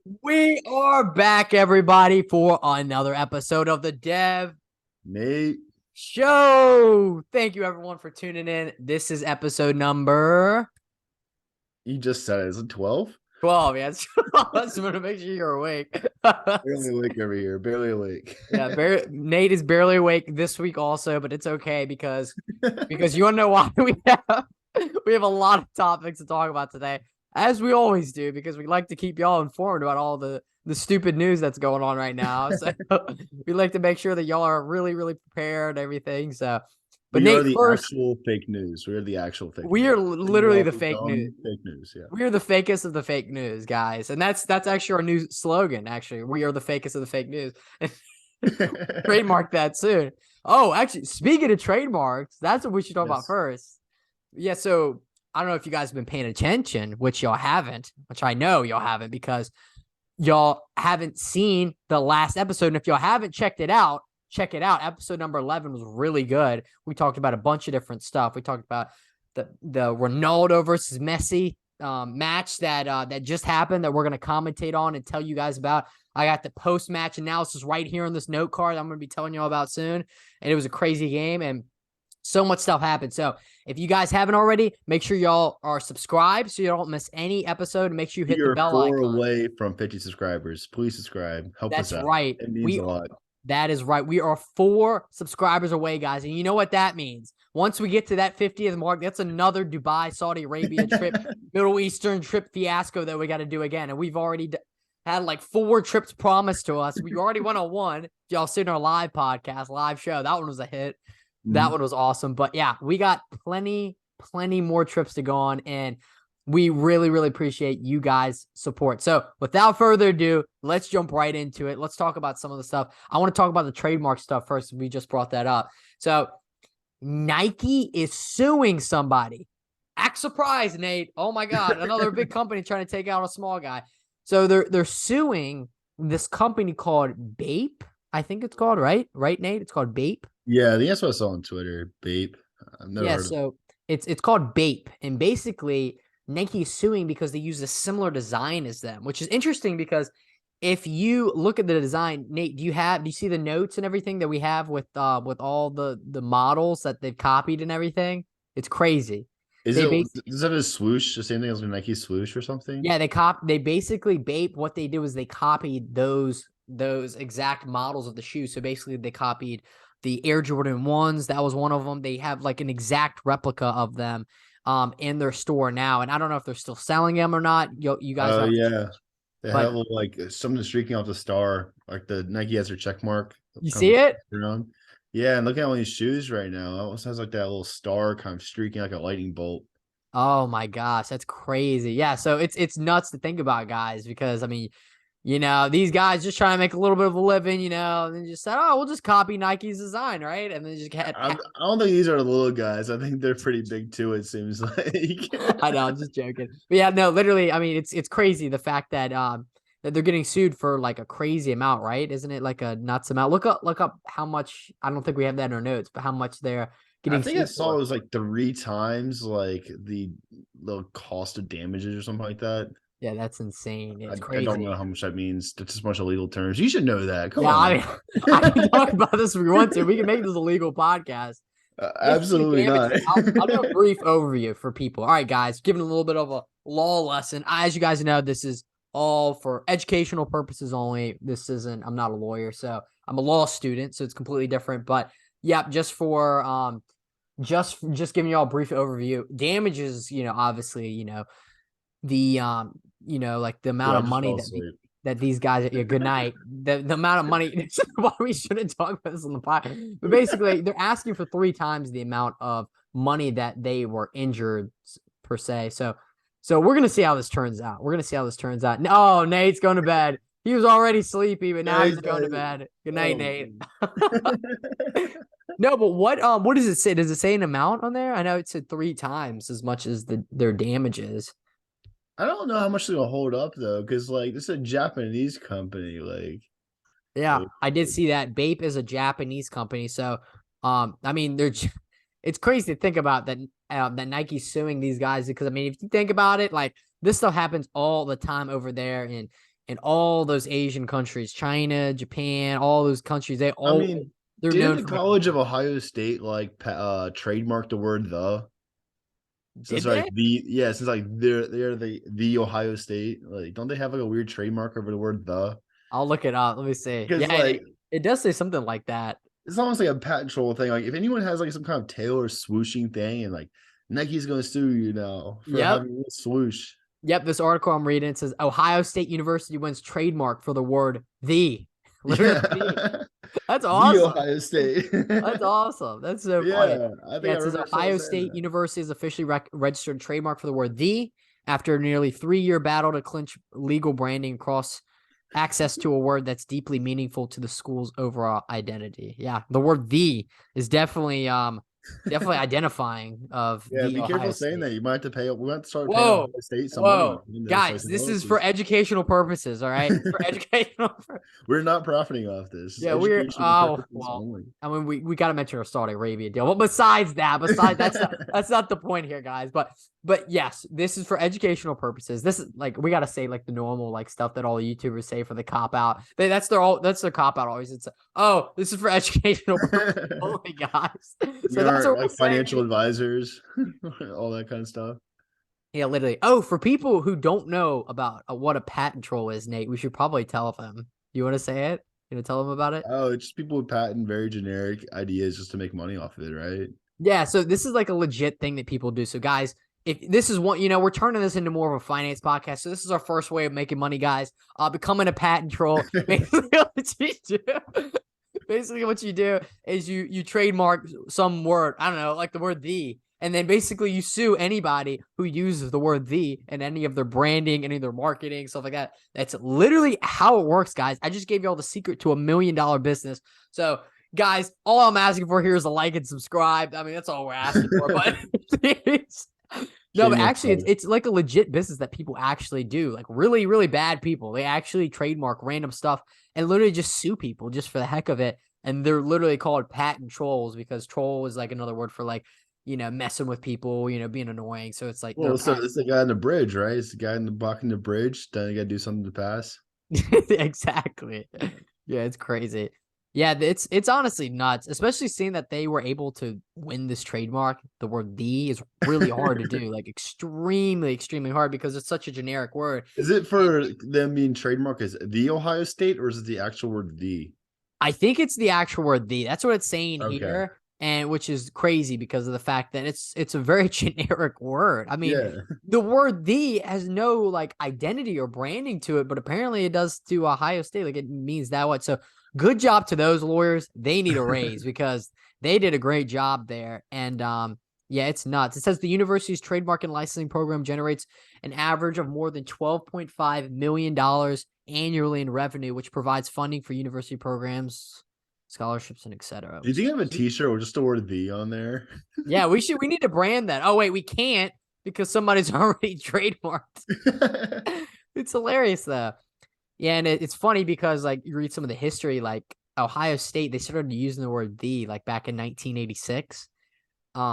We are back, everybody, for another episode of the Dev Nate, Show. Thank you, everyone, for tuning in. This is episode number you just said it. Is it 12? 12. Yes, I just want to make sure you're awake. Barely awake over here. Barely awake. Yeah, Nate is barely awake this week, also, but it's okay because you want to know why we have a lot of topics to talk about today, as we always do, because we like to keep y'all informed about all the stupid news that's going on right now. So we like to make sure that y'all are really, really prepared and everything. So, but We are Nate, the first, actual fake news. We are the actual fake we are news. You're literally all the the fake news. dumb fake news. We are the fakest of the fake news, guys. And that's actually our new slogan, actually. We are the fakest of the fake news. Yeah. Trademark that soon. Oh, actually, speaking of trademarks, that's what we should talk about Yes. first. Yeah, so I don't know if you guys have been paying attention, which y'all haven't, which I know y'all haven't because y'all haven't seen the last episode. And if y'all haven't checked it out, check it out. Episode number 11 was really good. We talked about a bunch of different stuff. We talked about the Ronaldo versus Messi match that just happened that we're going to commentate on and tell you guys about. I got the post-match analysis right here on this note card I'm going to be telling y'all about soon. And it was a crazy game, and so much stuff happened. So if you guys haven't already, make sure y'all are subscribed so you don't miss any episode. And make sure you hit the You're bell 4 icon. away from 50 subscribers. Please subscribe. Help us That's out. right. It means a lot. That is right. We are 4 subscribers away, guys. And you know what that means? Once we get to that 50th mark, that's another Dubai, Saudi Arabia trip, Middle Eastern trip fiasco that we got to do again. And we've already had like 4 trips promised to us. We already went on one. Y'all seen our live podcast, live show. That one was a hit. That one was awesome. But yeah, we got plenty more trips to go on. And we really, really appreciate you guys' support. So without further ado, let's jump right into it. Let's talk about some of the stuff. I want to talk about the trademark stuff first. We just brought that up. So Nike is suing somebody. Act surprised, Nate. Oh my God. Another big company trying to take out a small guy. So they're suing this company called Bape. I think it's called, right? Right, Nate? It's called Bape. Yeah, I think that's what I saw on Twitter. Bape. I've never Yeah, heard of it. so it's called Bape, and basically Nike is suing because they use a similar design as them, which is interesting because if you look at the design, Nate, do you see the notes and everything that we have with all the models that they've copied and everything? It's crazy. Is They it base does that have a swoosh? The same thing as a Nike swoosh or something? Yeah, they basically Bape, what they did was they copied those exact models of the shoe. So basically they copied the Air Jordan 1s. That was one of them. They have like an exact replica of them in their store now. And I don't know if they're still selling them or not. You guys Oh have, yeah. They but have like something streaking off the star, like the Nike has their check mark you kind see of it? around. Yeah, and look at all these shoes right now. It almost has like that little star kind of streaking like a lightning bolt. Oh my gosh, that's crazy. Yeah, so it's nuts to think about, guys, because I mean, these guys just trying to make a little bit of a living, and then just said, "Oh, we'll just copy Nike's design, right?" And then just get I don't think these are the little guys. I think they're pretty big too. It seems like. I know, I'm just joking. But yeah, no, literally, I mean, it's crazy the fact that they're getting sued for like a crazy amount, right? Isn't it like a nuts amount? Look up how much. I don't think we have that in our notes, but how much they're I getting think I sued saw it for. was like 3 times like the cost of damages or something like that. Yeah, that's insane. It's I don't know crazy. how much that means. That's just a bunch of legal terms. You should know that. Come Yeah, I on. mean, I can talk about this if we want to. We can make this a legal podcast. Basically, Absolutely not. damages. I'll do a brief overview for people. All right, guys, giving a little bit of a law lesson. As you guys know, this is all for educational purposes only. This isn't. I'm not a lawyer, so I'm a law student, so it's completely different. But yeah, just for just giving you all a brief overview. Damages, obviously, the like the Dude, amount I of just money fell asleep. that these guys, yeah, good night. The amount of money, this is why we shouldn't talk about this on the podcast. But basically, they're asking for 3 times the amount of money that they were injured per se. So we're gonna see how this turns out. We're gonna see how this turns out. No, Nate's going to bed. He was already sleepy, but now Yeah, he's going to bed. Good night, oh, Nate. No, but what does it say? Does it say an amount on there? I know it said 3 times as much as their damages. I don't know how much they're gonna hold up though, because like this is a Japanese company. Yeah, Like, I did see that. Bape is a Japanese company, so I mean, it's crazy to think about that Nike's suing these guys because I mean, if you think about it, like this stuff happens all the time over there in and all those Asian countries, China, Japan, all those countries, I mean, they're didn't known the for making College of money. Ohio State like trademark the word the? Did Since they? like since like they're the Ohio State, like don't they have like a weird trademark over the word the? I'll look it up. Let me see. Because Yeah, like it does say something like that. it's almost like a patent troll thing. Like if anyone has like some kind of tail or swooshing thing, and like Nike's gonna sue you now for Yep. having a swoosh. Yep. This article I'm reading, it says Ohio State University wins trademark for the word the. Literally the. Yeah, That's the awesome. Ohio State. That's awesome. That's so funny. Yeah, I Yeah, think I it says remember someone Ohio saying State that. University is officially registered trademark for the word the after a nearly 3-year battle to clinch legal branding across access to a word that's deeply meaningful to the school's overall identity. Yeah, the word the is definitely identifying of Yeah, the be Ohio careful saying State. that. You might have to pay. We might have to start paying Ohio Whoa. State some money Whoa. in this, like Guys, some this is for royalties. educational purposes, all right? It's for educational. We're not profiting off this. It's Yeah, we're educational purposes well. only. I mean, we got to mention our Saudi Arabia deal, but besides that's not the point here, guys. But yes, this is for educational purposes. This is like we got to say like the normal like stuff that all YouTubers say for the cop out. That's their cop out always. It's this is for educational purposes only, guys. We So that's aren't what we're like saying. financial advisors, all that kind of stuff. Yeah, literally. Oh, for people who don't know about what a patent troll is, Nate, we should probably tell them. You want to say it? You want to tell them about it? Oh, it's just people with patent very generic ideas just to make money off of it, right? Yeah, so this is like a legit thing that people do. So guys, if this is one, we're turning this into more of a finance podcast. So this is our first way of making money, guys. Becoming a patent troll. Basically what you do, basically what you do is you trademark some word. I don't know, like the word the. And then basically you sue anybody who uses the word the in any of their branding, any of their marketing, stuff like that. That's literally how it works, guys. I just gave you all the secret to $1 million business. So guys, all I'm asking for here is a like and subscribe. I mean, that's all we're asking for. But no, but Shameless actually, plug. it's like a legit business that people actually do. Like really, really bad people. They actually trademark random stuff and literally just sue people just for the heck of it. And they're literally called patent trolls because troll is like another word for like, messing with people, being annoying. So it's like they're Well, so kind it's the guy on the bridge, right? It's the guy in the blocking the bridge. Then you got to do something to pass. of exactly. Yeah, it's crazy. Yeah, it's honestly nuts, especially seeing that they were able to win this trademark. The word "the" is really hard to do, like extremely, extremely hard because it's such a generic word. Is it And for them being trademark as the Ohio State, or is it the actual word the? I think it's the actual word "the." That's what it's saying Okay. here, and which is crazy because of the fact that it's a very generic word. I mean, Yeah. the word "the" has no like identity or branding to it, but apparently it does to Ohio State. Like it means that what. So good job to those lawyers. They need a raise because they did a great job there. And yeah, it's nuts. It says the university's trademark and licensing program generates an average of more than $12.5 million annually in revenue, which provides funding for university programs, scholarships, and etc. Do you think I have a T-shirt with just the word "the" on there? Yeah, we need to brand that. Oh wait, we can't because somebody's already trademarked. It's hilarious though. Yeah, and it's funny because like you read some of the history, like Ohio State, they started using the word "the" like back in 1986,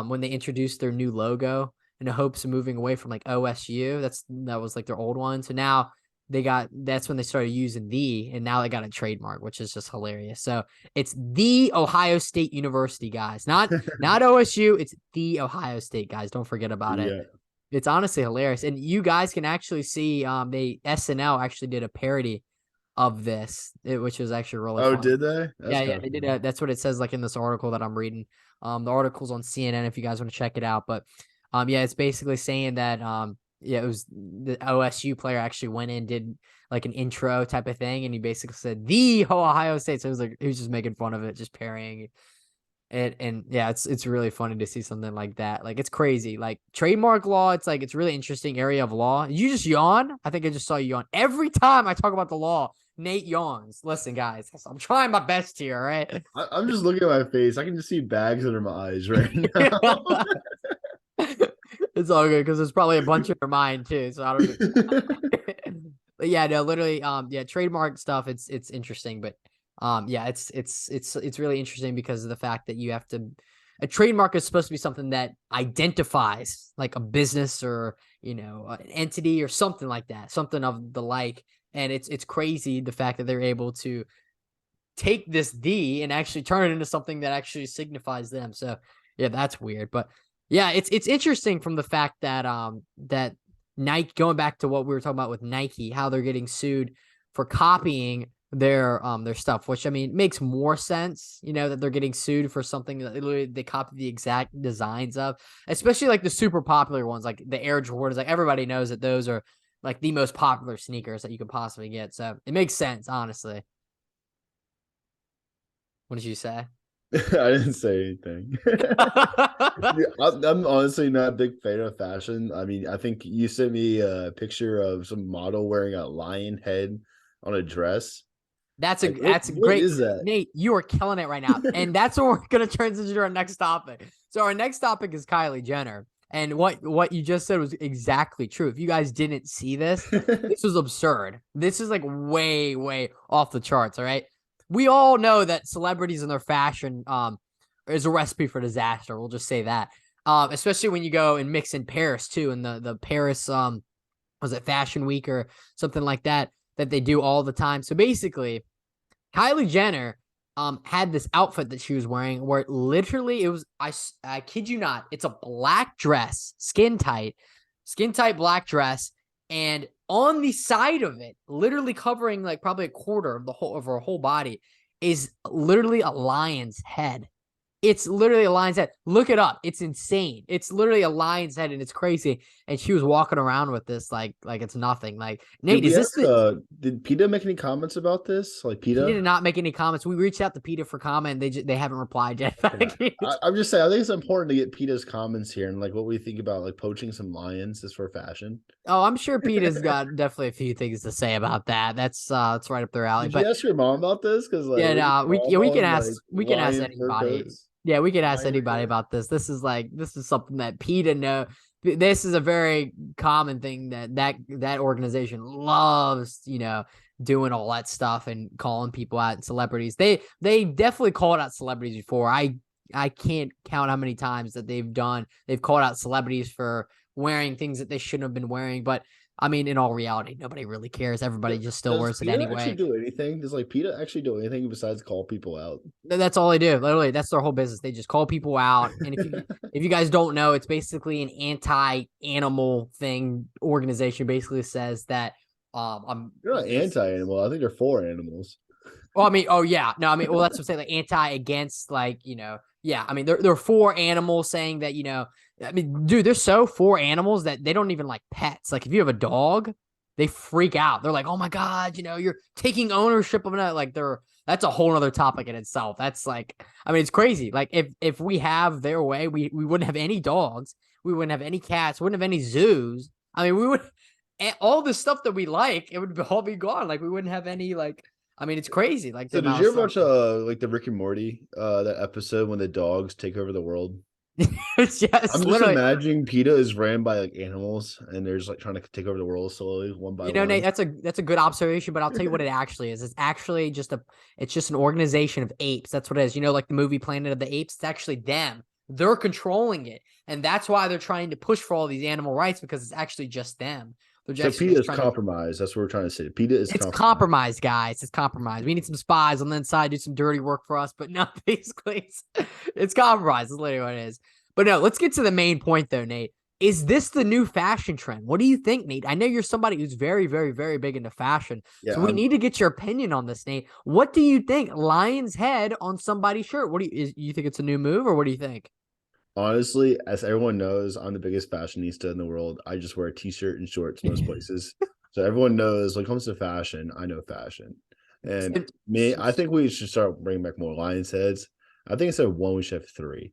when they introduced their new logo in the hopes of moving away from like OSU. That was like their old one. So now that's when they started using "the," and now they got a trademark, which is just hilarious. So it's the Ohio State University, guys, not OSU. It's the Ohio State, guys. Don't forget about it. Yeah. It's honestly hilarious. And you guys can actually see they SNL actually did a parody of this, which was actually really Oh, fun. did they? That's Yeah, yeah, kind of they did funny. that's what it says like in this article that I'm reading. The article's on CNN if you guys want to check it out. But yeah, it's basically saying that yeah, it was the OSU player actually went in, did like an intro type of thing, and he basically said the Ohio State. So it was like he was just making fun of it, just parrying. And yeah, it's really funny to see something like that. Like it's crazy. Like trademark law, it's like it's really interesting area of law. You just yawn. I think I just saw you yawn. Every time I talk about the law, Nate yawns. Listen, guys, I'm trying my best here, all right? I'm just looking at my face. I can just see bags under my eyes right now. It's all good because there's probably a bunch in your mind too. So I don't but yeah, no, literally, yeah, trademark stuff. It's interesting, but yeah, it's really interesting because of the fact that you have to. A trademark is supposed to be something that identifies like a business or an entity or something like that, something of the like. And it's crazy the fact that they're able to take this D and actually turn it into something that actually signifies them. So yeah, that's weird. But yeah, it's interesting from the fact that that Nike, going back to what we were talking about with Nike, how they're getting sued for copying their stuff, which I mean makes more sense, that they're getting sued for something that literally they copy the exact designs of, especially like the super popular ones, like the Air Jordans. Like everybody knows that those are like the most popular sneakers that you could possibly get. So it makes sense, honestly. What did you say? I didn't say anything. Yeah, I'm honestly not a big fan of fashion. I mean, I think you sent me a picture of some model wearing a lion head on a dress. That's a Like, what, that's a what great, is that? Nate. You are killing it right now, and that's what we're gonna transition to our next topic. So our next topic is Kylie Jenner, and what you just said was exactly true. If you guys didn't see this, this was absurd. This is like way off the charts. All right, we all know that celebrities and their fashion is a recipe for disaster. We'll just say that. Especially when you go and mix in Paris too, and the Paris was it Fashion Week or something like that they do all the time. So basically, Kylie Jenner had this outfit that she was wearing where literally it was, I kid you not, it's a black dress, skin tight black dress, and on the side of it, literally covering like probably a quarter of her whole body, is literally a lion's head. It's literally a lion's head. Look it up. It's insane. It's literally a lion's head, and it's crazy. And she was walking around with this like it's nothing. Like, Nate, is this the? Did PETA make any comments about this? Like PETA PETA? did not make any comments. We reached out to PETA for comment. They haven't replied yet. Yeah. I'm just saying, I think it's important to get PETA's comments here and like what we think about like poaching some lions just for fashion. Oh, I'm sure PETA's got definitely a few things to say about that. That's right up their alley. Did But you ask your mom about this? Because like yeah, no, we can ask lion fur anybody. coats. Yeah, we can ask Lion anybody fur. about this. This is something that PETA know. This is a very common thing that organization loves, doing all that stuff and calling people out and celebrities. They definitely called out celebrities before. I can't count how many times that they've called out celebrities for wearing things that they shouldn't have been wearing. But I mean, in all reality, nobody really cares. Everybody just still wears it PETA anyway. actually do anything? Does like PETA actually do anything besides call people out? That's all they do. Literally, that's their whole business. They just call people out. And if you guys don't know, it's basically an anti-animal thing organization. Basically says that They're not anti-animal. I think they're for animals. well, I mean, oh yeah, no, I mean, well, that's what I'm saying. Like anti against, like yeah. I mean, they're for animals, saying that I mean, dude, they're so for animals that they don't even like pets. Like if you have a dog, they freak out. They're like, oh my god, you're taking ownership of it. Like that's a whole other topic in itself. That's like, I mean, it's crazy. Like if we have their way, we wouldn't have any dogs, we wouldn't have any cats, wouldn't have any zoos. I mean, we would all the stuff that we like, it would all be gone. Like we wouldn't have any like. I mean, it's crazy. Like, so did you ever watch like the Rick and Morty that episode when the dogs take over the world? It's just I'm just imagining PETA is ran by like animals and they're just like trying to take over the world slowly one by one. Nate, that's a good observation, but I'll tell you what it actually is. It's actually just an organization of apes. That's what it is. Like the movie Planet of the Apes. It's actually them. They're controlling it, and that's why they're trying to push for all these animal rights, because it's actually just them. So PETA is compromised. That's what we're trying to say. PETA is compromised, guys. It's compromised. We need some spies on the inside, do some dirty work for us, but no, basically it's compromised. That's literally what it is. But no, let's get to the main point though, Nate. Is this the new fashion trend? What do you think, Nate? I know you're somebody who's very, very, very big into fashion. Yeah, so we need to get your opinion on this, Nate. What do you think? Lion's head on somebody's shirt. What do you think it's a new move, or what do you think? Honestly, as everyone knows, I'm the biggest fashionista in the world. I just wear a t-shirt and shorts most places. So everyone knows when it comes to fashion, I know fashion. And I think we should start bringing back more lion's heads. I think instead of one, we should have three.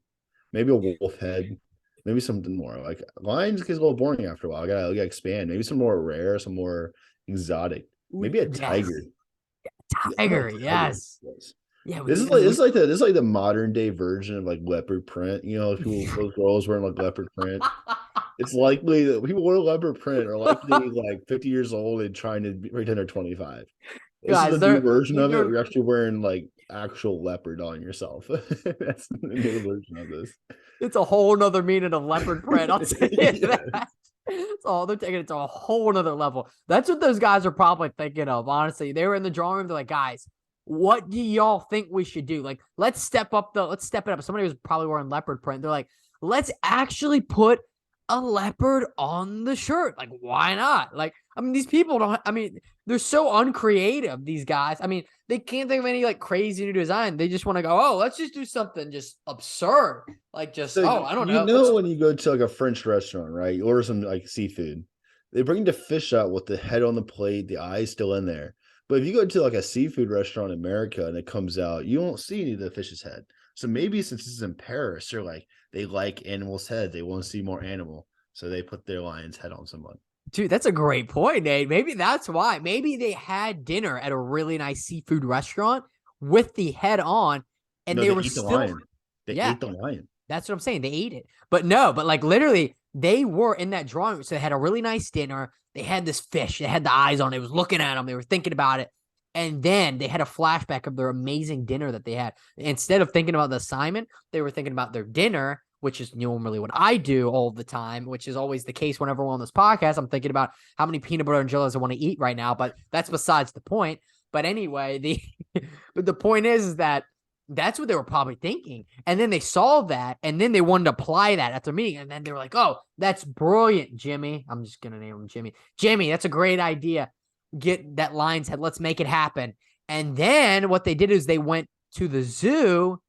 Maybe a wolf head. Maybe something more. Like lions gets a little boring after a while. I gotta expand. Maybe some more rare, some more exotic. Maybe a tiger. Tiger, yes. Yeah, this is like the modern day version of like leopard print. Those girls wearing like leopard print. It's likely that people wear leopard print are likely like 50 years old and trying to pretend they're 25. This is the new version of it. You're actually wearing like actual leopard on yourself. That's the new version of this. It's a whole nother meaning of leopard print. I'll tell you that. So they're taking it to a whole nother level. That's what those guys are probably thinking of. Honestly, they were in the drawing room. They're like, guys, what do y'all think we should do? Like, let's step it up. Somebody was probably wearing leopard print. They're like, let's actually put a leopard on the shirt. Like, why not? Like, I mean, these people don't, I mean, they're so uncreative, these guys. I mean, they can't think of any like crazy new design. They just want to go, oh, let's just do something just absurd. Like, just, So oh, I don't you know. know when you go to like a French restaurant, right? You order some like seafood. They bring the fish out with the head on the plate, the eyes still in there. But if you go to like a seafood restaurant in America and it comes out, you won't see any of the fish's head. So maybe since this is in Paris, they're like they like animals' head. They want to see more animal. So they put their lion's head on someone. Dude, that's a great point, Nate. Maybe that's why. Maybe they had dinner at a really nice seafood restaurant with the head on, and No, they they were ate the still, lion. They yeah, ate the lion. that's what I'm saying. They ate it. But no, but like literally, they were in that drawing room. So they had a really nice dinner. They had this fish. They had the eyes on it. It was looking at them. They were thinking about it. And then they had a flashback of their amazing dinner that they had. Instead of thinking about the assignment, they were thinking about their dinner, which is normally what I do all the time, which is always the case whenever we're on this podcast. I'm thinking about how many peanut butter and jellies I want to eat right now, but that's besides the point. But anyway, but the point is that that's what they were probably thinking. And then they saw that, and then they wanted to apply that at their meeting. And then they were like, oh, that's brilliant, Jimmy. I'm just going to name him Jimmy. Jimmy, that's a great idea. Get that lion's head. Let's make it happen. And then what they did is they went to the zoo,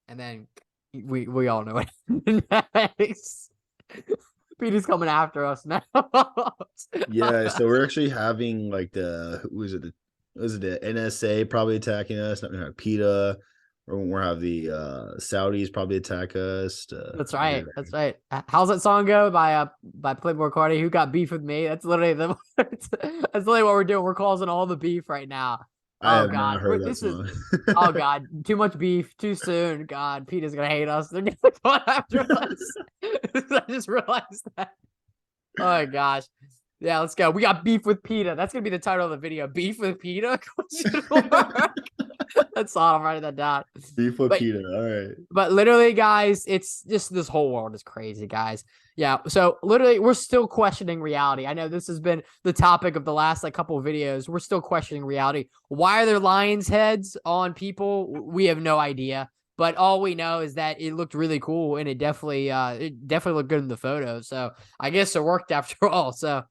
and then we all know it. Next. Peter's coming after us now. Yeah, so we're actually having like the NSA probably attacking us, not gonna have PETA, or we'll have the Saudis probably attack us. That's right. That's right. How's that song go by Playboy Cardi? Who got beef with me? That's literally that's literally what we're doing. We're causing all the beef right now. I Oh have God, not heard that this is. song. Oh God, too much beef, too soon. God, Peter's gonna hate us. They're gonna come after us. I just realized that. Oh my gosh. Yeah, let's go. We got beef with PETA. That's gonna be the title of the video. Beef with PETA? That's all. I'm writing that down. Beef with But PETA. All right. but literally, guys, it's just this whole world is crazy, guys. Yeah. So literally, we're still questioning reality. I know this has been the topic of the last like couple of videos. We're still questioning reality. Why are there lions' heads on people? We have no idea. But all we know is that it looked really cool, and it definitely looked good in the photo. So I guess it worked after all. So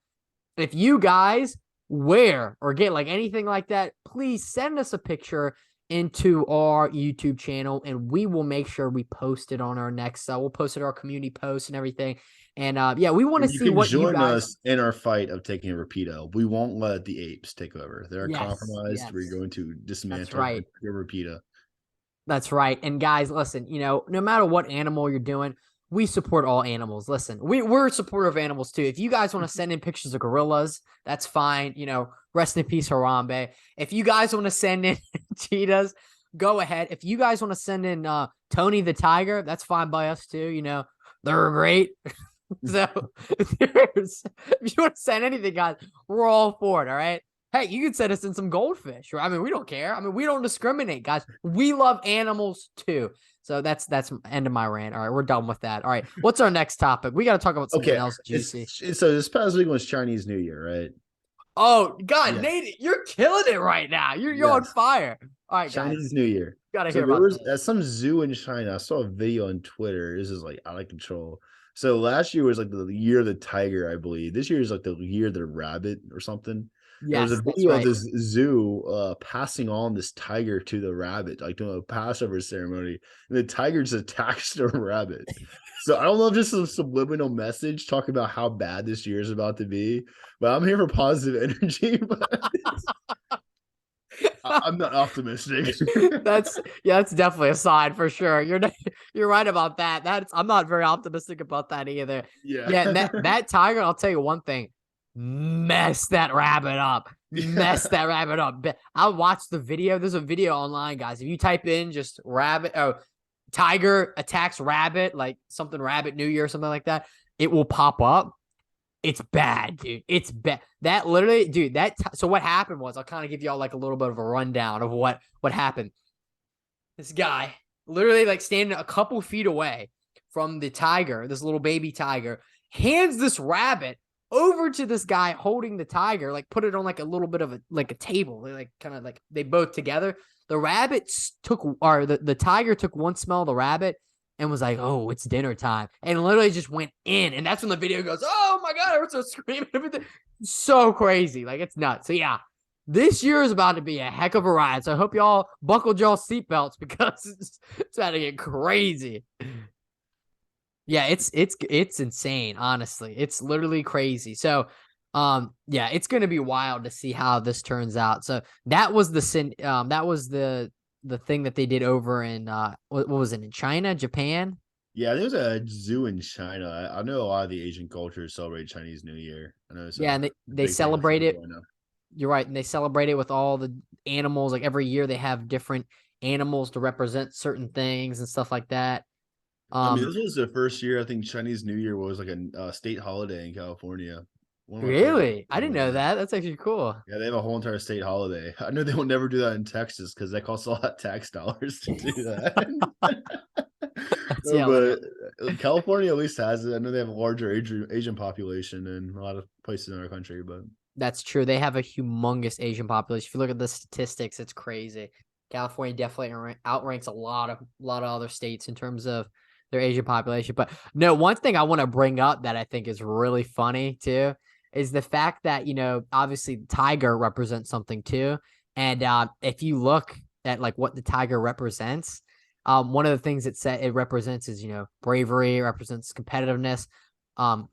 if you guys wear or get like anything like that, please send us a picture into our YouTube channel, and we will make sure we post it on our next. We'll post it our community post and everything. And yeah, we want to see what you join guys. us in our fight of taking over PETA. We won't let the apes take over. They're Yes, compromised. yes. We're going to dismantle right. PETA. That's right. And guys, listen, no matter what animal you're doing, we support all animals. Listen, we're supportive of animals too. If you guys want to send in pictures of gorillas, that's fine. Rest in peace, Harambe. If you guys want to send in cheetahs, go ahead. If you guys want to send in Tony the tiger, that's fine by us too. They're great. So if you want to send anything, guys, we're all for it. All right. Hey, you can send us in some goldfish. Right? I mean, we don't care. I mean, we don't discriminate, guys. We love animals too. So that's end of my rant. All right, we're done with that. All right, what's our next topic? We got to talk about something else juicy. So this past week was Chinese New Year, right? Oh God, Yeah. Nate, you're killing it right now. You're on fire. All right, Chinese New Year. Gotta So hear there about was at some zoo in China. I saw a video on Twitter. This is like out of control. So last year was like the year of the tiger, I believe. This year is like the year of the rabbit or something. There was a video of this zoo passing on this tiger to the rabbit, like doing a Passover ceremony, and the tiger just attacks the rabbit. So I don't know if this is a subliminal message talking about how bad this year is about to be, but I'm here for positive energy. But I'm not optimistic. That's definitely a sign for sure. You're right about that. I'm not very optimistic about that either. Yeah. That tiger, I'll tell you one thing. Mess that rabbit up. That rabbit up. I watched the video. There's a video online, guys. If you type in just tiger attacks rabbit, like something rabbit New Year or something like that, it will pop up. It's bad, dude. It's bad. That literally, dude, so what happened was, I'll kind of give y'all like a little bit of a rundown of what happened. This guy literally like standing a couple feet away from the tiger, this little baby tiger, hands this rabbit over to this guy holding the tiger, like put it on like a little bit of a table. They like kind of like they both together. The rabbit the tiger took one smell of the rabbit and was like, "Oh, it's dinner time," and literally just went in. And that's when the video goes, "Oh my god!" Everyone's so screaming, everything, so crazy, like it's nuts. So yeah, this year is about to be a heck of a ride. So I hope y'all buckled y'all seatbelts because it's about to get crazy. Yeah, it's insane, honestly. It's literally crazy. So, yeah, it's gonna be wild to see how this turns out. So that was the thing that they did over in what was it, in China, Japan? Yeah, there's a zoo in China. I know a lot of the Asian cultures celebrate Chinese New Year. I know it's Yeah, a and they big thing in celebrate it. China. You're right, and they celebrate it with all the animals. Like every year, they have different animals to represent certain things and stuff like that. I mean, this was the first year I think Chinese New Year was like a state holiday in California. One of my friends, Really, I didn't know that. That's actually cool. yeah, they have a whole entire state holiday. I know they will never do that in Texas because that costs a lot of tax dollars to do that. That's No, yeah, literally. but California at least has it. I know they have a larger Asian population than a lot of places in our country, but That's true. They have a humongous Asian population. If you look at the statistics, it's crazy. California definitely outranks a lot of other states in terms of their Asian population. But no, one thing I want to bring up that I think is really funny too is the fact that, obviously the tiger represents something too. And if you look at like what the tiger represents, one of the things it represents is, bravery, it represents competitiveness,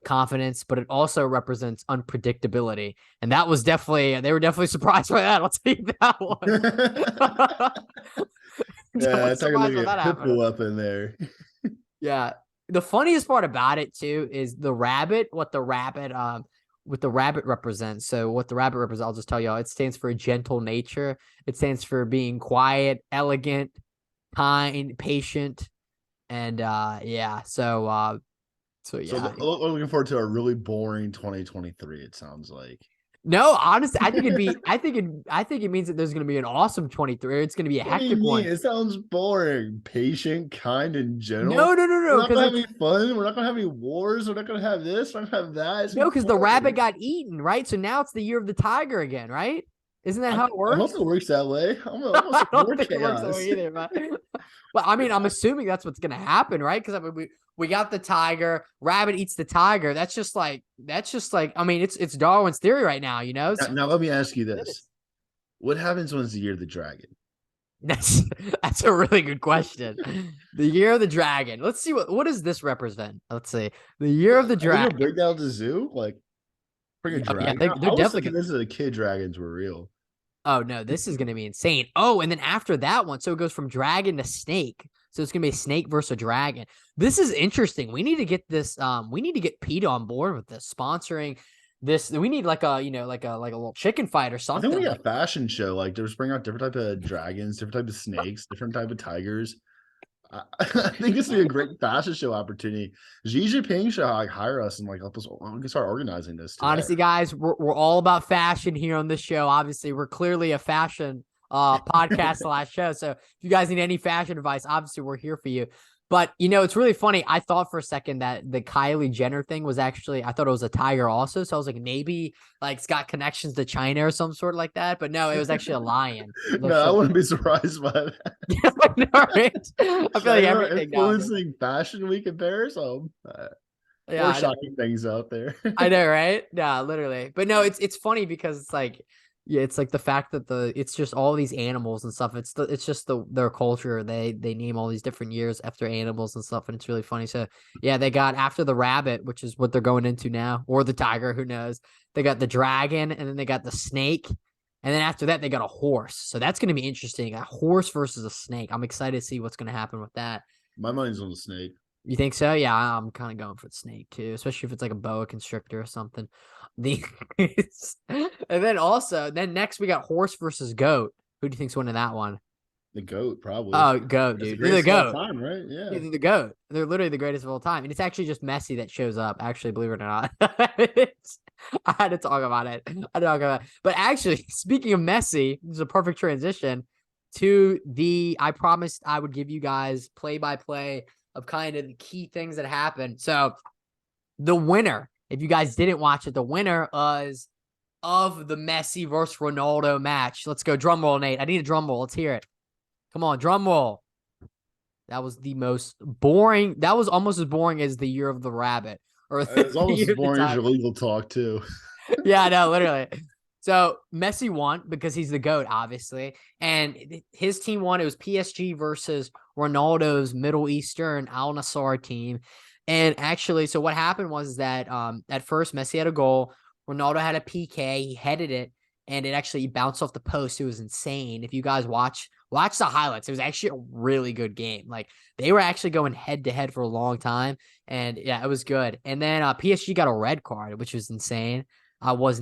confidence, but it also represents unpredictability. And they were definitely surprised by that. I'll tell you that one. yeah, Definitely it's like a surprised by that pit happening. bull up in there. Yeah. The funniest part about it too is the rabbit, what the rabbit represents. So what the rabbit represents, I'll just tell y'all, it stands for gentle nature. It stands for being quiet, elegant, kind, patient. And yeah. So So yeah. looking forward to a really boring 2023. It sounds like. No, honestly, I think it means that there's gonna be an awesome 23. It's gonna be a What do you hectic mean? one. It sounds boring. Patient, kind, and gentle. No, no, no, We're no, not because gonna have any fun. We're not gonna have any wars. We're not gonna have this. We're not gonna have that. It's no, because the rabbit boring. got eaten, right? So now it's the year of the tiger again, right? Isn't that how it I hope works? it works that way. I'm gonna I see don't more think it works that chaos. way either, but well, I mean, I'm assuming that's what's gonna happen, right? Because I mean, we got the tiger, rabbit eats the tiger. That's just like I mean, it's Darwin's theory right now, Now let me ask you this: what happens when it's the year of the dragon? That's a really good question. The year of the dragon. Let's see what does this represent? Let's see. The year of the Are they gonna dragon. break down the zoo? Like bring a Oh yeah, dragon? they're I was definitely thinking gonna. this is a kid dragons were real. Oh no, this is gonna be insane. Oh, and then after that one, so it goes from dragon to snake. So it's gonna be a snake versus a dragon. This is interesting. We need to get this. We need to get PETA on board with this, sponsoring this. We need like a like a little chicken fight or I think we something. got a fashion show. Like they just bring out different type of dragons, different type of snakes, different type of tigers. I think this would be a great fashion show opportunity. Xi Jinping should like hire us and like help us. We can start organizing this today. Honestly, guys, we're all about fashion here on this show. Obviously, we're clearly a fashion podcast slash show. So if you guys need any fashion advice, obviously we're here for you. But it's really funny. I thought for a second that the Kylie Jenner thing was actually, I thought it was a tiger also. So I was like, maybe like it's got connections to China or some sort like that. But no, it was actually a lion. No, I wouldn't be surprised by that. Yeah, I know, right? I feel like China everything nowadays. influencing Fashion Week in Paris. Yeah, More I know. shocking things out there. I know, right? Yeah, literally. But no, it's funny because it's like, yeah, it's like the fact that it's just all these animals and stuff. It's just their culture. They name all these different years after animals and stuff, and it's really funny. So yeah, they got after the rabbit, which is what they're going into now, or the tiger, who knows? They got the dragon, and then they got the snake, and then after that they got a horse. So that's gonna be interesting. A horse versus a snake. I'm excited to see what's gonna happen with that. My money's on the snake. You think so? Yeah, I'm kind of going for the snake too, especially if it's like a boa constrictor or something. The and then next we got horse versus goat. Who do you think's winning that one? The goat, probably. Oh, goat, That's the dude. They're the greatest of all goat. time, right? Yeah. They're the goat. They're literally the greatest of all time. And it's actually just Messi that shows up, actually, believe it or not. I had to talk about it. But actually, speaking of Messi, this is a perfect transition to I promised I would give you guys play by play of kind of the key things that happened. So the winner, if you guys didn't watch it, the winner was of the Messi versus Ronaldo match. Let's go. Drum roll, Nate. I need a drum roll. Let's hear it. Come on, drum roll. That was the most boring. That was almost as boring as the year of the rabbit. Or It's the almost year as of the boring as time. your legal talk too. Yeah, no, literally. So Messi won because he's the GOAT, obviously. And his team won. It was PSG versus Ronaldo's Middle Eastern Al Nassr team. And actually, so what happened was that at first Messi had a goal. Ronaldo had a PK. He headed it, and it actually bounced off the post. It was insane. If you guys watch the highlights, it was actually a really good game. Like they were actually going head to head for a long time. And yeah, it was good. And then PSG got a red card, which was insane. I was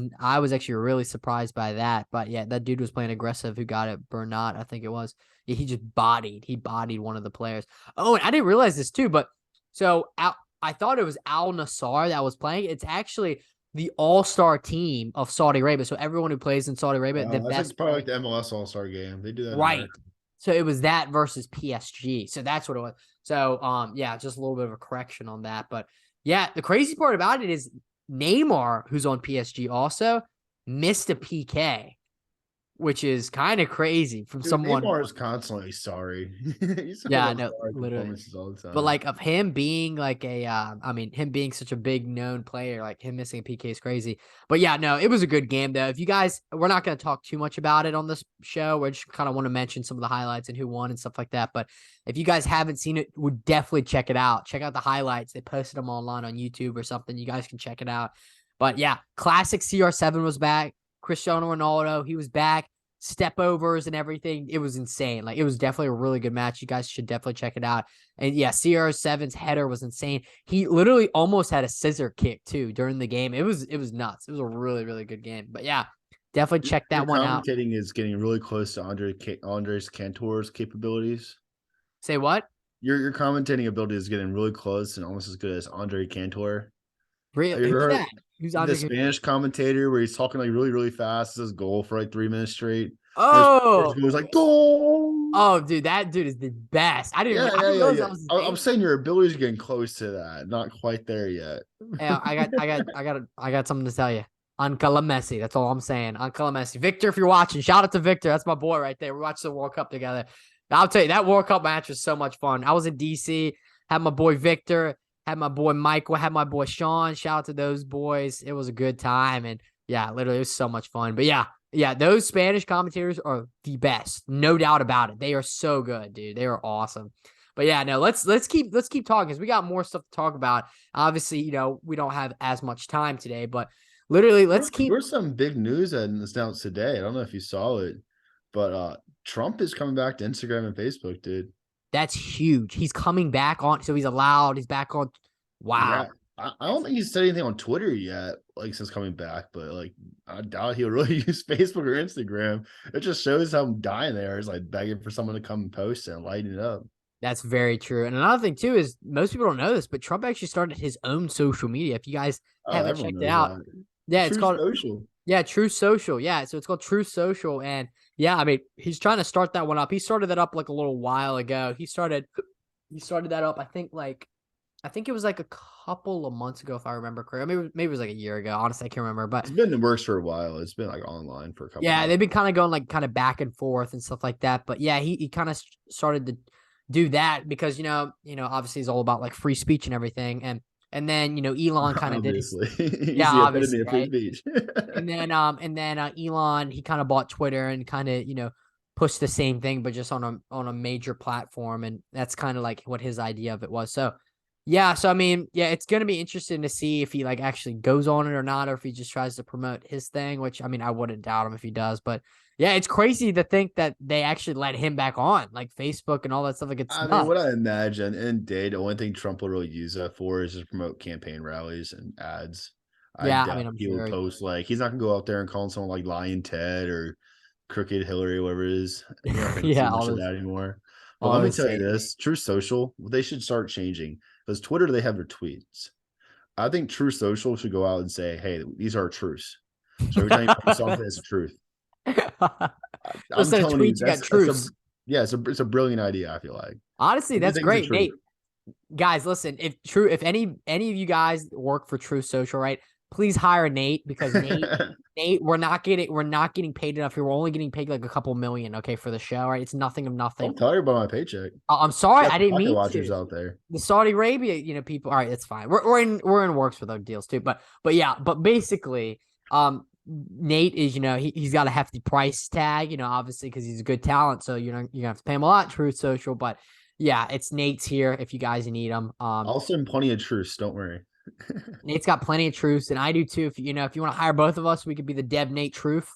actually really surprised by that. But yeah, that dude was playing aggressive who got it. Bernat, I think it was. Yeah, he bodied one of the players. Oh, and I didn't realize this too, but so I thought it was Al Nassr that was playing. It's actually the all-star team of Saudi Arabia. So everyone who plays in Saudi Arabia, the That's best like probably player. like the MLS All Star game. They do that in Right. America. So it was that versus PSG. So that's what it was. So yeah, just a little bit of a correction on that. But yeah, the crazy part about it is Neymar, who's on PSG, also missed a PK, which is kind of crazy from Dude, someone. Neymar is constantly sorry. He's talking Yeah, about no, sorry literally. performances all the But time. like of him being like him being such a big known player, like him missing a PK is crazy. But yeah, no, it was a good game though. If you guys, we're not going to talk too much about it on this show. We just kind of want to mention some of the highlights and who won and stuff like that. But if you guys haven't seen it, would definitely check it out. Check out the highlights. They posted them online on YouTube or something. You guys can check it out. But yeah, classic CR7 was back. Cristiano Ronaldo, he was back. Step overs and everything. It was insane. Like it was definitely a really good match. You guys should definitely check it out. And yeah, CR7's header was insane. He literally almost had a scissor kick too during the game. It was nuts. It was a really, really good game. But yeah, definitely check Your that one out. commentating is getting really close to Andres Cantor's capabilities. Say what? Your commentating ability is getting really close and almost as good as Andre Cantor. Have Real you ever who's heard that? Who's the Andre? Spanish commentator where he's talking like really, really fast, says goal for like 3 minutes straight? And his Oh, goes like goal. oh, dude, that dude is the best. Yeah, I yeah, didn't yeah, realize yeah. that was his I'm name. saying your abilities are getting close to that, not quite there yet. Yeah, I got something to tell you. Uncle Messi. That's all I'm saying. Uncle Messi. Victor, if you're watching, shout out to Victor. That's my boy right there. We watched the World Cup together. I'll tell you, that World Cup match was so much fun. I was in DC, had my boy Victor, had my boy Michael, had my boy Sean. Shout out to those boys. It was a good time. And yeah, literally, it was so much fun. But yeah, those Spanish commentators are the best. No doubt about it. They are so good, dude. They are awesome. But yeah, no, let's keep talking because we got more stuff to talk about. Obviously, we don't have as much time today, but literally, let's keep. There's some big news that was announced today. I don't know if you saw it, but Trump is coming back to Instagram and Facebook, dude. That's huge. He's coming back on, so he's allowed. He's back on. Yeah, Wow. I don't think he's said anything on Twitter yet, like since coming back. But like, I doubt he'll really use Facebook or Instagram. It just shows how dying they are. Is like begging for someone to come and post and lighten it up. That's very true. And another thing too is most people don't know this, but Trump actually started his own social media. If you guys Oh, haven't everyone checked it knows out, that. yeah, it's True called Social. yeah, True Social. Yeah, so it's called True Social, and yeah, I mean he's trying to start that one up. He started that up like a little while ago. He started that up. I think it was like a couple of months ago, if I remember correctly. Maybe it was like a year ago. Honestly, I can't remember. But It's been in the works for a while. It's been like online for a couple yeah, months. they've been kind of going like kind of back and forth and stuff like that. But yeah, he kind of started to do that because obviously he's all about like free speech and everything. And then Elon kind of did his Obviously, he's yeah, the epitome obviously, of free right? speech. And then Elon he kind of bought Twitter and kind of pushed the same thing but just on a major platform, and that's kind of like what his idea of it was. So yeah, so I mean, yeah, it's gonna be interesting to see if he like actually goes on it or not, or if he just tries to promote his thing, which I mean I wouldn't doubt him if he does. But yeah, it's crazy to think that they actually let him back on like Facebook and all that stuff. Like it's I mean, what nuts. I imagine in day, the only thing Trump will really use that for is to promote campaign rallies and ads. I Yeah, I doubt mean I'm he will sure. post like he's not gonna go out there and call someone like Lion Ted or Crooked Hillary, whatever it is. You're not gonna see Yeah, much of that anymore. But all let me those tell you sayings. this: True Social, they should start changing because Twitter they have their tweets. I think True Social should go out and say, "Hey, these are truths." So every time you post something, it's truth. I'm Instead of telling you, tweets, you got that's a truths. yeah, it's a brilliant idea. I feel like Honestly, if you that's think it's a great, truth. Nate. Guys, listen, if any of you guys work for Truth Social, right? Please hire Nate because Nate, we're not getting paid enough here. We're only getting paid like a couple million, okay, for the show, right? It's nothing of nothing. Don't tell you about my paycheck. I'm sorry, Got I didn't pocket mean watchers to. out there. The Saudi Arabia, people. All right, it's fine. We're in works for those deals too. But yeah, but basically, Nate is, he's got a hefty price tag, obviously because he's a good talent. So you're gonna have to pay him a lot. Truth Social, but yeah, it's Nate's here if you guys need him. I'll send plenty of truths. Don't worry. Nate's got plenty of truths, and I do too. If you want to hire both of us, we could be the Dev Nate Truth,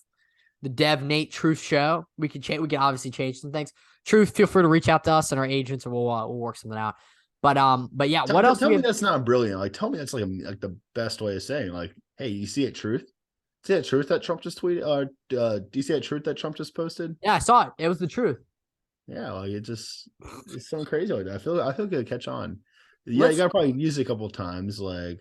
the Dev Nate Truth show. We could change. We can obviously change some things. Truth, feel free to reach out to us and our agents, and we'll work something out. But yeah, what else? Tell me that's not brilliant. Like, tell me that's like the best way of saying, like, hey, you see it, Truth? See that truth that Trump just tweeted? Do you see that truth that Trump just posted? Yeah, I saw it. It was the truth. Yeah, like it's something crazy like that. I feel good catch on. Yeah, you gotta probably use it a couple of times. Like,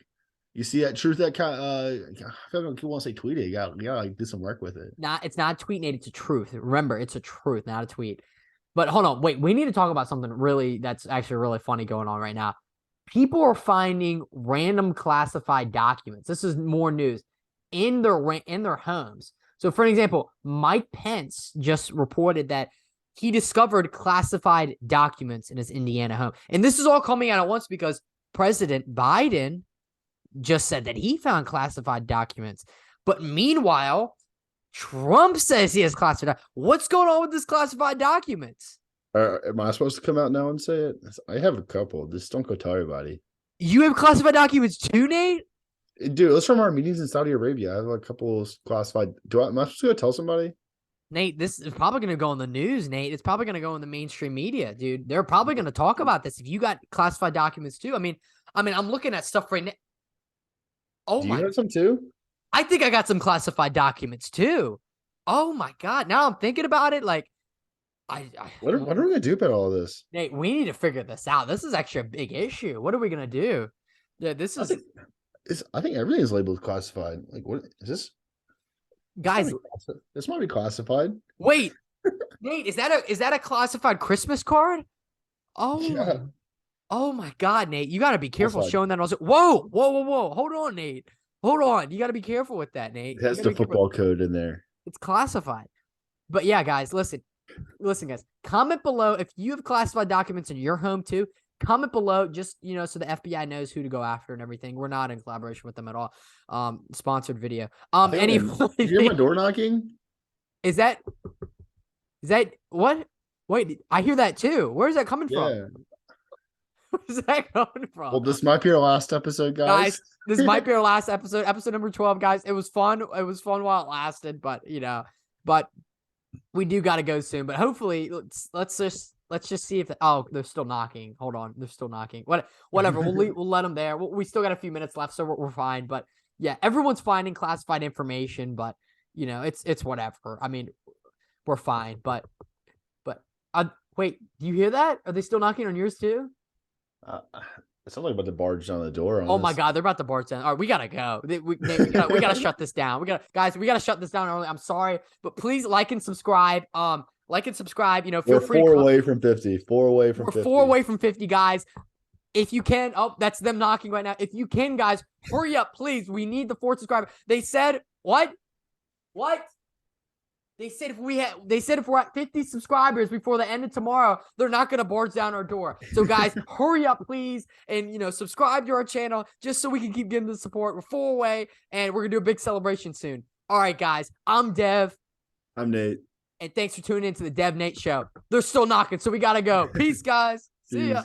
you see that truth that I feel like you want to say tweet it. You gotta like do some work with it. It's not a tweet, Nate. It's a truth. Remember, it's a truth, not a tweet. But hold on, wait. We need to talk about something that's actually really funny going on right now. People are finding random classified documents. This is more news in their homes. So, for an example, Mike Pence just reported that he discovered classified documents in his Indiana home. And this is all coming out at once because President Biden just said that he found classified documents. But meanwhile, Trump says he has classified. What's going on with this classified documents? Am I supposed to come out now and say it? I have a couple. Just don't go tell everybody. You have classified documents too, Nate? Dude, let's from our meetings in Saudi Arabia. I have a couple of classified. Am I supposed to go tell somebody? Nate, this is probably going to go in the news, Nate. It's probably going to go in the mainstream media, dude. They're probably going to talk about this if you got classified documents too. I mean, I'm looking at stuff right now. Oh Do you have some too? I think I got some classified documents too. Oh my God. Now I'm thinking about it. Like, what are we going to do about all this? Nate, we need to figure this out. This is actually a big issue. What are we going to do? Yeah, this is. I think everything is labeled classified. Like, what is this? Guys, this might be classified. Wait, Nate, is that a classified Christmas card? Oh, yeah. Oh my God, Nate, you got to be careful showing that. Also, whoa, hold on, Nate, hold on. You got to be careful with that, Nate. It has the football code in there. It's classified. But yeah, guys, listen, guys. Comment below if you have classified documents in your home too. Comment below, just so the FBI knows who to go after and everything. We're not in collaboration with them at all. Sponsored video. Anyway, you hear my door knocking? Is that what? Wait, I hear that too. Where's that coming from? Where's that coming from? Well, this might be our last episode, guys. This might be our last episode. Episode number 12, guys. It was fun. It was fun while it lasted, but we do got to go soon. But hopefully, let's just see if they're still knocking. Hold on, they're still knocking. Whatever. We'll let them there. We still got a few minutes left, so we're fine. But yeah, everyone's finding classified information, but it's whatever. I mean, we're fine. But wait, do you hear that? Are they still knocking on yours too? It sounds like about to barge down the door. Oh my God, they're about to barge down. All right, we gotta go. We gotta shut this down. We gotta shut this down early. I'm sorry, but please like and subscribe. Like and subscribe. Feel We're free. 4 away from 50. 4 away from 50. We're 4 away from 50, guys. If you can, that's them knocking right now. If you can, guys, hurry up, please. We need the 4 subscribers. They said what? They said if we're at 50 subscribers before the end of tomorrow, they're not gonna barge down our door. So guys, hurry up, please, and subscribe to our channel just so we can keep getting the support. We're 4 away, and we're gonna do a big celebration soon. All right, guys. I'm Dev. I'm Nate. And thanks for tuning in to the Dev Nate Show. They're still knocking, so we gotta go. Peace, guys. See ya.